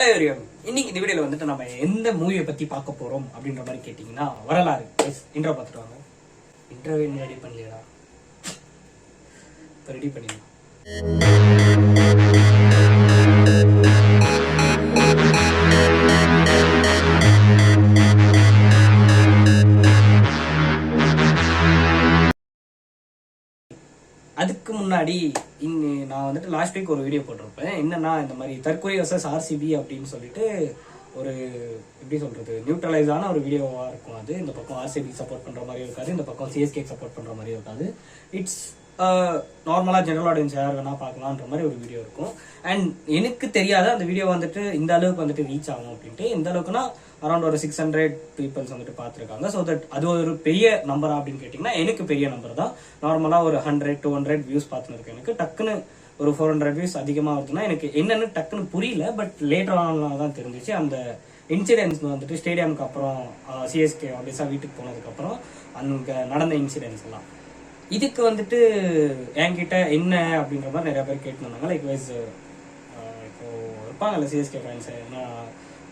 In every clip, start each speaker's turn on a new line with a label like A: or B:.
A: இன்னைக்கு இந்த வீடியோல வந்துட்டு நம்ம எந்த மூவியை பத்தி பார்க்க போறோம் அப்படின்ற மாதிரி கேட்டீங்கன்னா வரலாறு. இன்ட்ரோ பார்த்துட்டு வாங்க. இன்ட்ரோவே ரெடி பண்ணலையா? இப்போ ரெடி பண்ணிடலாம். அதுக்கு முன்னாடி நான் வந்துட்டு லாஸ்ட் வீக் ஒரு வீடியோ போட்டிருப்பேன். என்னன்னா இந்த மாதிரி தற்கொலை வர்சஸ் ஆர்சிபி அப்படின்னு சொல்லிட்டு ஒரு எப்படி சொல்றது நியூட்ரலைஸான ஒரு வீடியோவா இருக்கும். அது இந்த பக்கம் ஆர்சிபி சப்போர்ட் பண்ற மாதிரி இருக்காது, இந்த பக்கம் சிஎஸ்கே சப்போர்ட் பண்ற மாதிரி இருக்காது. இட்ஸ் நார்மலா ஜெனரல் ஆடியன்ஸ் யார் வேணா பார்க்கலான்ற மாதிரி ஒரு வீடியோ இருக்கும். அண்ட் எனக்கு தெரியாத அந்த வீடியோ வந்துட்டு இந்த அளவுக்கு வந்துட்டு ரீச் ஆகும் அப்படின்ட்டு. எந்த அளவுக்குன்னா அரௌண்ட் ஒரு 600 பீப்புள்ஸ் வந்துட்டு பார்த்துருக்காங்க. ஸோ தட் அது ஒரு பெரிய நம்பரா அப்படின்னு கேட்டிங்கன்னா எனக்கு பெரிய நம்பர் தான். நார்மலாக ஒரு 100-200 வியூஸ் பார்த்துன்னு இருக்கு. எனக்கு டக்குன்னு ஒரு 400 வியூஸ் அதிகமாக வருதுன்னா எனக்கு என்னன்னு டக்குன்னு புரியல. பட் லேட்டர் ஆனால தான் தெரிஞ்சிச்சு. அந்த இன்சிடென்ட்ஸ் வந்துட்டு ஸ்டேடியமுக்கு அப்புறம் சிஎஸ்கே ஆப்வியஸா வீட்டுக்கு போனதுக்கப்புறம் அங்கே நடந்த இன்சிடென்ட்ஸ் எல்லாம் இதுக்கு வந்துட்டு என்கிட்ட என்ன அப்படின்ற மாதிரி நிறைய பேர் கேட்டுருந்தாங்க. லைக் வைஸ் இப்போ இருப்பாங்கல்ல சிஎஸ்கே ஃபேன்ஸ், என்ன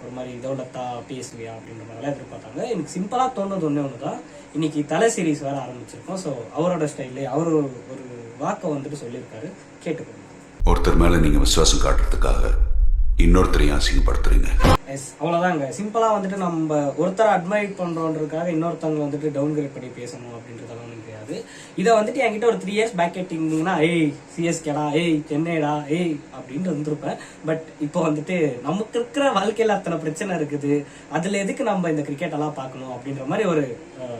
A: ஒரு மாதிரி இதோடத்தா பேசுவியா அப்படின்ற மாதிரிலாம் எதிர்பார்த்தாங்க. எனக்கு சிம்பிளாக தோணுது ஒன்று தான், இன்னைக்கு தலை சீரீஸ் வேற ஆரம்பிச்சிருக்கோம். ஸோ அவரோட ஸ்டைல்லே அவர் ஒரு வாக்கை வந்துட்டு சொல்லியிருக்காரு, கேட்டுக்கோங்க.
B: ஒருத்தர் மேல நீங்க விசுவாசம் காட்டுறதுக்காக இன்னொருத்தரையும் அசிங்கப்படுத்துறீங்க.
A: எஸ், அவ்வளோதாங்க. சிம்பிளாக வந்துட்டு நம்ம ஒருத்தரை அட்மைட் பண்ணுறோன்றதுக்காக இன்னொருத்தவங்க வந்துட்டு டவுன் கிரேட் பண்ணி பேசணும் அப்படின்றதெல்லாம் ஒன்றும் கிடையாது. இதை வந்துட்டு என்கிட்ட ஒரு 3 years பேக் கேட்டிங்கன்னா ஏய் சிஎஸ்கேடா, ஏய் சென்னைடா, ஏய் அப்படின்ட்டு வந்துருப்பேன். பட் இப்போ வந்துட்டு நமக்கு இருக்கிற வாழ்க்கையில் அத்தனை பிரச்சனை இருக்குது, அதில் எதுக்கு நம்ம இந்த கிரிக்கெட் எல்லாம் பார்க்கணும் அப்படின்ற மாதிரி ஒரு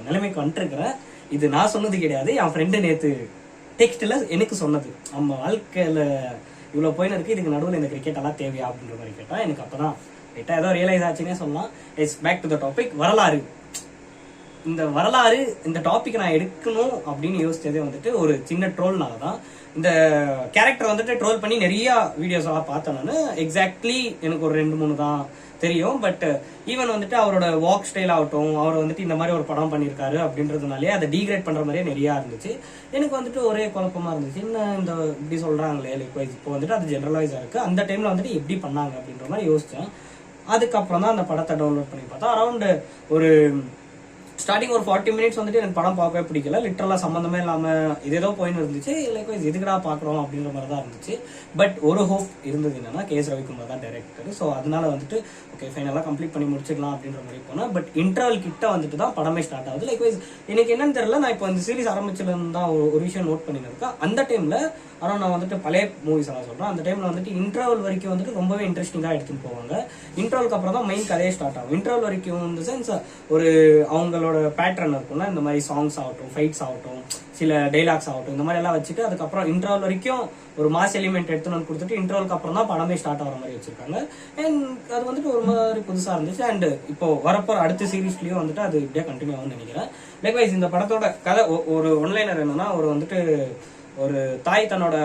A: நிலைமைக்கு வந்துட்டுருக்கிறேன். இது நான் சொன்னது கிடையாது, என் ஃப்ரெண்டு நேற்று டெக்ஸ்டில் எனக்கு சொன்னது. நம்ம வாழ்க்கையில் இவ்வளோ போயின்னு இருக்கு, இதுக்கு நடுவில் இந்த கிரிக்கெட் எல்லாம் தேவையா அப்படின்ற மாதிரி கேட்டால் எனக்கு அப்போதான் லைட்டாக ஏதோ ரியலைஸ் ஆச்சுன்னே சொல்லலாம். It's back to the topic, வரலாறு. இந்த வரலாறு இந்த டாபிக் நான் எடுக்கணும் அப்படின்னு யோசிச்சதே வந்துட்டு ஒரு சின்ன ட்ரோல்னால தான். இந்த கேரக்டர் வந்துட்டு ட்ரோல் பண்ணி நிறைய வீடியோஸ் எல்லாம் பார்த்தேன் நான். எக்ஸாக்ட்லி எனக்கு ஒரு 2-3 தான் தெரியும். பட் ஈவன் வந்துட்டு அவரோட வாக் ஸ்டைல் ஆகட்டும், அவர் வந்துட்டு இந்த மாதிரி ஒரு படம் பண்ணியிருக்காரு அப்படின்றதுனாலே அதை டீக்ரேட் பண்ற மாதிரியே நிறையா இருந்துச்சு. எனக்கு வந்துட்டு ஒரே குழப்பமா இருந்துச்சு, என்ன இந்த இப்படி சொல்றாங்களே. லைக் வைஸ் இப்போ வந்துட்டு அது ஜெனரலைஸா இருக்கு, அந்த டைம்ல வந்துட்டு எப்படி பண்ணாங்க அப்படின்ற மாதிரி யோசிச்சேன். அதுக்கப்புறம் தான் அந்த படத்தை டவுன்லோட் பண்ணி பார்த்தா அரௌண்ட் ஒரு ஸ்டார்டிங் ஒரு 40 மினிட்ஸ் வந்துட்டு எனக்கு படம் பார்க்கவே பிடிக்கல. லிட்டரலா சம்மந்தமே இல்லாம இதேதோ போயின்னு இருந்துச்சு. லைக் வைஸ் எதுக்கடா பாக்குறோம் அப்படின்ற மாதிரி தான் இருந்துச்சு. பட் ஒரு ஹோப் இருந்தது, என்னன்னா கேஎஸ் ரவிக்குமார் தான் டைரக்டர். ஸோ அதனால வந்துட்டு ஓகே ஃபைனலாக கம்ப்ளீட் பண்ணி முடிச்சுக்கலாம் அப்படின்ற மாதிரி போனேன். பட் இன்டர்வல் கிட்ட வந்துட்டு தான் படமே ஸ்டார்ட் ஆகுது. லைக் வைஸ் எனக்கு என்னன்னு தெரியல, நான் இப்போ இந்த சீரிஸ் ஆரம்பிச்சதுன்னு தான் ஒரு விஷயம் நோட் பண்ணிருக்கேன். அந்த டைம்ல ஆனால் நான் வந்துட்டு பழைய மூவிஸ் எல்லாம் சொல்றேன், அந்த டைம்ல வந்துட்டு இன்டர்வல் வரைக்கும் வந்துட்டு ரொம்பவே இன்ட்ரெஸ்டிங்கா எடுத்துட்டு போவாங்க. இன்டர்வலுக்கு அப்புறம் தான் மெயின் கதையே ஸ்டார்ட் ஆகும். இன்டர்வல் வரைக்கும் இந்த சென்ஸ் ஒரு அவங்களோட பேட்டர்ன் இருக்கும்ல, இந்த மாதிரி சாங்ஸ் ஆகட்டும், ஃபைட்ஸ் ஆகட்டும், சில டைலாக்ஸ் ஆகட்டும், இந்த மாதிரி எல்லாம் வச்சுட்டு அதுக்கப்புறம் இன்டர்வல் வரைக்கும் ஒரு மாஸ் எலிமெண்ட் எடுத்துன்னு வந்து கொடுத்துட்டு இன்டர்வலுக்கு அப்புறம் தான் படமே ஸ்டார்ட் ஆகிற மாதிரி வச்சிருக்காங்க. அண்ட் அது வந்துட்டு ஒரு மாதிரி புதுசா இருந்துச்சு. அண்ட் இப்போ வரப்போற அடுத்த சீரீஸ்லயும் வந்துட்டு அது இப்படியே கண்டினியூ ஆகும்னு நினைக்கிறேன். லைக் வைஸ் இந்த படத்தோட கதை ஒரு ஒன்லைனர் என்னன்னா, ஒரு வந்துட்டு ஒரு தாய் தன்னோட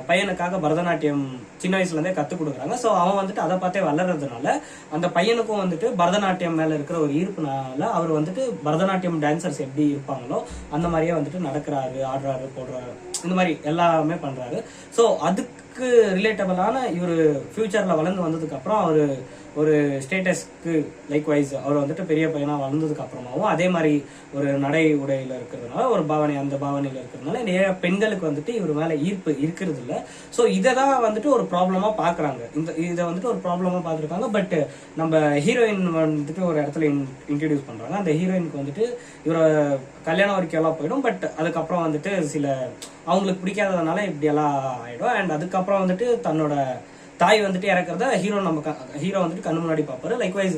A: பையனுக்காக பரதநாட்டியம் சின்ன வயசுல இருந்தே கத்துக் கொடுக்குறாங்க. ஸோ அவன் வந்துட்டு அதை பார்த்தே வளர்றதுனால அந்த பையனுக்கும் வந்துட்டு பரதநாட்டியம் மேல இருக்கிற ஒரு ஈர்ப்புனால அவர் வந்துட்டு பரதநாட்டியம் டான்சர்ஸ் எப்படி இருப்பாங்களோ அந்த மாதிரியே வந்துட்டு நடக்கிறாரு, ஆடுறாரு, போடுறாரு, இந்த மாதிரி எல்லாமே பண்றாரு. ஸோ அதுக்கு ரிலேட்டபிளான இவர் ஃபியூச்சர்ல வளர்ந்து வந்ததுக்கு அப்புறம் அவரு ஒரு ஸ்டேட்டஸ்க்கு லைக் வைஸ் அவர் வந்துட்டு பெரிய பையனா வளர்ந்ததுக்கு அப்புறமாவும் அதே மாதிரி ஒரு நடை உடையில இருக்கிறதுனால ஒரு பாவனை, அந்த பாவனையில இருக்கிறதுனால நிறைய பெண்களுக்கு வந்துட்டு இவர் மேல ஈர்ப்பு இருக்கிறது இல்லை. ஸோ இதை தான் வந்துட்டு ஒரு ப்ராப்ளமா பாக்குறாங்க. இதை வந்துட்டு ஒரு ப்ராப்ளமா பார்த்துருக்காங்க. பட் நம்ம ஹீரோயின் வந்துட்டு ஒரு இடத்துல இன்ட்ரடியூஸ் பண்றாங்க. அந்த ஹீரோயினுக்கு வந்துட்டு இவர கல்யாணம் வரைக்கும் எல்லாம் போயிடும். பட் அதுக்கப்புறம் வந்துட்டு சில அவங்களுக்கு பிடிக்காததுனால இப்படி எல்லாம் ஆயிடும். அண்ட் அதுக்கப்புறம் வந்துட்டு தன்னோட தாய் வந்துட்டு இறக்குறத ஹீரோ வந்துட்டு கண்ணு முன்னாடி பார்ப்பாரு. லைக் வைஸ்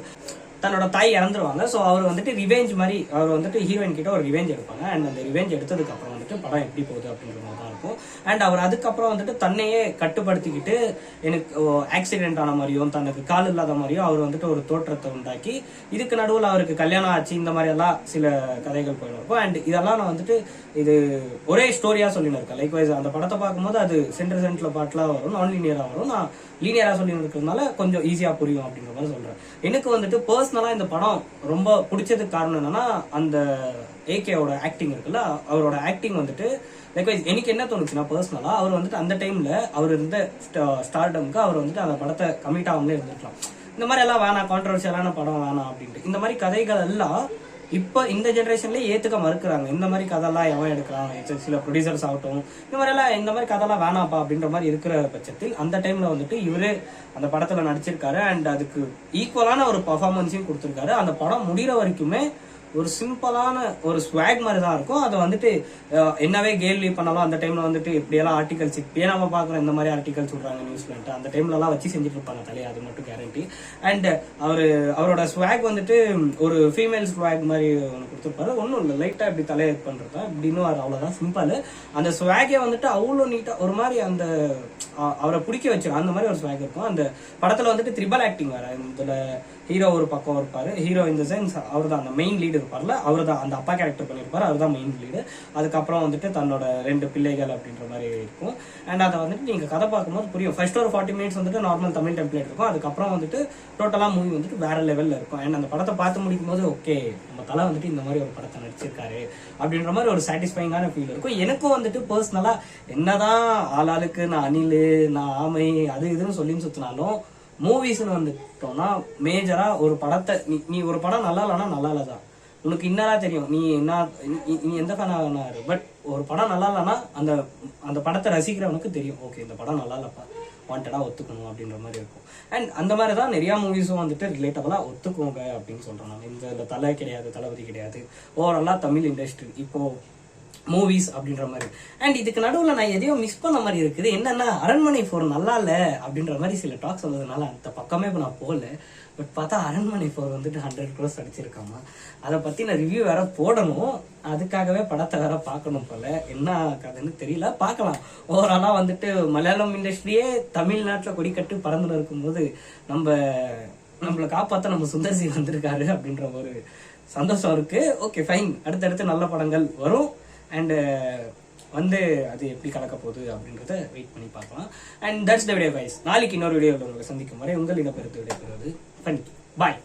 A: தன்னோட தாய் இறந்துருவாங்க. ஸோ அவர் வந்துட்டு ரிவெஞ்ச் மாதிரி அவர் வந்துட்டு ஹீரோயின் கிட்ட ஒரு ரிவெஞ்ச் எடுப்பாங்க. அண்ட் அந்த ரிவெஞ்ச் எடுத்ததுக்கு அப்புறம் வந்துட்டு படம் எப்படி போகுது அப்படின்ற மாதிரி தான் இருக்கும். அண்ட் அவர் அதுக்கப்புறம் வந்துட்டு தன்னையே கட்டுப்படுத்திக்கிட்டு எனக்கு ஆக்சிடென்ட் ஆன மாதிரியும் தனக்கு கால் இல்லாத மாதிரியும் அவர் வந்துட்டு ஒரு தோற்றத்தை உண்டாக்கி இதுக்கு நடுவில் அவருக்கு கல்யாணம் ஆச்சு, இந்த மாதிரி எல்லாம் சில கதைகள் போயிடும் இருக்கும். அண்ட் இதெல்லாம் நான் வந்துட்டு இது ஒரே ஸ்டோரியா சொல்லின்னு இருக்கேன். லைக் வைஸ் அந்த படத்தை பார்க்கும்போது அது சென்டர்ல பாட்டுலாம் வரும், நான் லீனியரா வரும். நான் லீனியரா சொல்லி இருக்கிறதுனால கொஞ்சம் ஈஸியா புரியும் அப்படின்ற மாதிரி சொல்றேன். எனக்கு வந்துட்டு பர்சனலா இந்த படம் ரொம்ப பிடிச்சதுக்கு காரணம் என்னன்னா, அந்த ஏகேவோட ஆக்டிங் இருக்குல்ல, அவரோட ஆக்டிங் வந்துட்டு லைக்வைஸ் எனக்கு என்ன தோணுச்சுன்னா பர்சனலா அவர் வந்துட்டு அந்த டைம்ல அவர் இருந்த ஸ்டார்டம்க்கு அவர் வந்துட்டு அந்த படத்தை கமிட் ஆகாமலே இருந்திருக்கலாம். இந்த மாதிரி எல்லாம் வேணாம், கான்ட்ரவர்ஷியலான படம் வேணாம் அப்படின்ட்டு. இந்த மாதிரி கதைகள் எல்லாம் இப்ப இந்த ஜெனரேஷன்ல ஏத்துக்க மறுக்கிறாங்க. இந்த மாதிரி கதைலாம் எவன் எடுக்கிறான், சில ப்ரொடியூசர்ஸ் ஆகட்டும், இந்த மாதிரி எல்லாம் இந்த மாதிரி கதைலாம் வேணாப்பா அப்படின்ற மாதிரி இருக்கிற பட்சத்தில் அந்த டைம்ல வந்துட்டு இவரு அந்த படத்துல நடிச்சிருக்காரு அண்ட் அதுக்கு ஈக்குவலான ஒரு பர்ஃபார்மன்ஸையும் கொடுத்திருக்காரு. அந்த படம் முடிகிற வரைக்குமே ஒரு சிம்பிளான ஒரு ஸ்வாக் மாதிரி தான் இருக்கும். அதை வந்துட்டு என்னவே கேள்வி பண்ணாலும் அந்த டைம்ல வந்துட்டு எப்படியெல்லாம் ஆர்டிகல்ஸ் இப்பயே நம்ம பாக்குறோம், இந்த மாதிரி ஆர்டிகல்ஸ் சொல்றாங்க நியூஸ்ல, அந்த டைம்ல எல்லாம் வச்சு செஞ்சுட்டு இருப்பாங்க தலையை, அது மட்டும் கேரண்டி. அண்ட் அவரோட ஸ்வாக் வந்துட்டு ஒரு ஃபீமேல் ஸ்வாக் மாதிரி ஒன்று கொடுத்துருப்பாரு. ஒன்றும் இல்லை, லைட்டா இப்படி தலையை பண்றதா இப்படின்னு அவ்வளவுதான் சிம்பிள். அந்த ஸ்வாகே வந்துட்டு அவ்வளோ நீட்டா ஒரு மாதிரி அந்த அவரை பிடிக்க வச்சிடும், அந்த மாதிரி ஒரு ஸ்வாக் இருக்கும். அந்த படத்துல வந்துட்டு த்ரிபல் ஆக்டிங் வேற. இதுல ஹீரோ ஒரு பக்கம் இருப்பாரு, ஹீரோ இந்த சென்ஸ் அவர் தான் அந்த மெயின் லீடு இருப்பார்ல, அவர் தான் அந்த அப்பா கேரக்டர் பண்ணியிருப்பாரு, அவர் தான் மெயின் லீடு. அதுக்கப்புறம் வந்துட்டு தன்னோட 2 பிள்ளைகள் அப்படின்ற மாதிரி இருக்கும். அண்ட் அதை வந்துட்டு நீங்க கதை பார்க்கும்போது புரியும். ஃபர்ஸ்ட் ஒரு 40 மினிட்ஸ் வந்துட்டு நார்மல் தமிழ் டெம்ப்ளேட் இருக்கும், அதுக்கப்புறம் வந்துட்டு டோட்டலா மூவி வந்துட்டு வேற லெவல்ல இருக்கும். அண்ட் அந்த படத்தை பார்த்து முடிக்கும் போது ஓகே நம்ம தலை வந்துட்டு இந்த மாதிரி ஒரு படத்தை நடிச்சிருக்காரு அப்படின்ற மாதிரி ஒரு சாட்டிஸ்ஃபைங்கான ஃபீல் இருக்கும். எனக்கும் வந்துட்டு பர்சனலா என்னதான் ஆளாளுக்கு நான் அணிலு நான் ஆமை அது இதுன்னு சொல்லி சுத்தினாலும் மூவிஸ்ன்னு வந்துட்டோம்னா மேஜரா ஒரு படத்தை நீ ஒரு படம் நல்லா இல்லைன்னா நல்லா இல்லதான் உனக்கு இன்னரா தெரியும், நீ என்ன நீ எந்த ஃபேனா வேணாரு. பட் ஒரு படம் நல்லா இல்லைன்னா அந்த அந்த படத்தை ரசிக்கிறவனுக்கு தெரியும், ஓகே இந்த படம் நல்லா இல்லப்பா, வாண்டடா ஒத்துக்கணும் அப்படின்ற மாதிரி இருக்கும். அண்ட் அந்த மாதிரி தான் நிறைய மூவிஸும் வந்துட்டு ரிலேட்டபிளா ஒத்துக்குவோங்க அப்படின்னு சொல்றேன் நான். இந்த தலை கிடையாது, தளபதி கிடையாது, ஓவராலா தமிழ் இண்டஸ்ட்ரி இப்போ மூவிஸ் அப்படின்ற மாதிரி. அண்ட் இதுக்கு நடுவில் நான் எதையோ மிஸ் பண்ண மாதிரி இருக்குது. என்னன்னா அரண்மனை 4 நல்லா இல்ல அப்படின்ற மாதிரி சில டாக்ஸ் வந்ததுனால அந்த பக்கமே இப்போ நான் போகல. பட் பார்த்தா அரண்மனை 4 வந்துட்டு 100 crores அடிச்சிருக்காமா. அதை பத்தி நான் ரிவ்யூ வேற போடணும், அதுக்காகவே படத்தை வேற பார்க்கணும் போல. என்ன கதைன்னு தெரியல, பார்க்கலாம். ஓவராலா வந்துட்டு மலையாளம் இண்டஸ்ட்ரியே தமிழ்நாட்டில் கொடிக்கட்டு பறந்துன்னு இருக்கும்போது நம்மளை காப்பாற்ற நம்ம சுந்தர்சி வந்திருக்காரு அப்படின்ற ஒரு சந்தோஷம் இருக்கு. ஓகே ஃபைன், அடுத்தடுத்து நல்ல படங்கள் வரும். அண்ட் வந்து அது எப்படி கலக்க போகுது அப்படின்றத வெயிட் பண்ணி பார்க்கலாம். And that's the video guys. நாளைக்கு இன்னொரு வீடியோவில் உங்களை சந்திக்கும் வரை உங்கள் இடப்பெறுத்து விடைபெறுவது பண்ணி பாய்.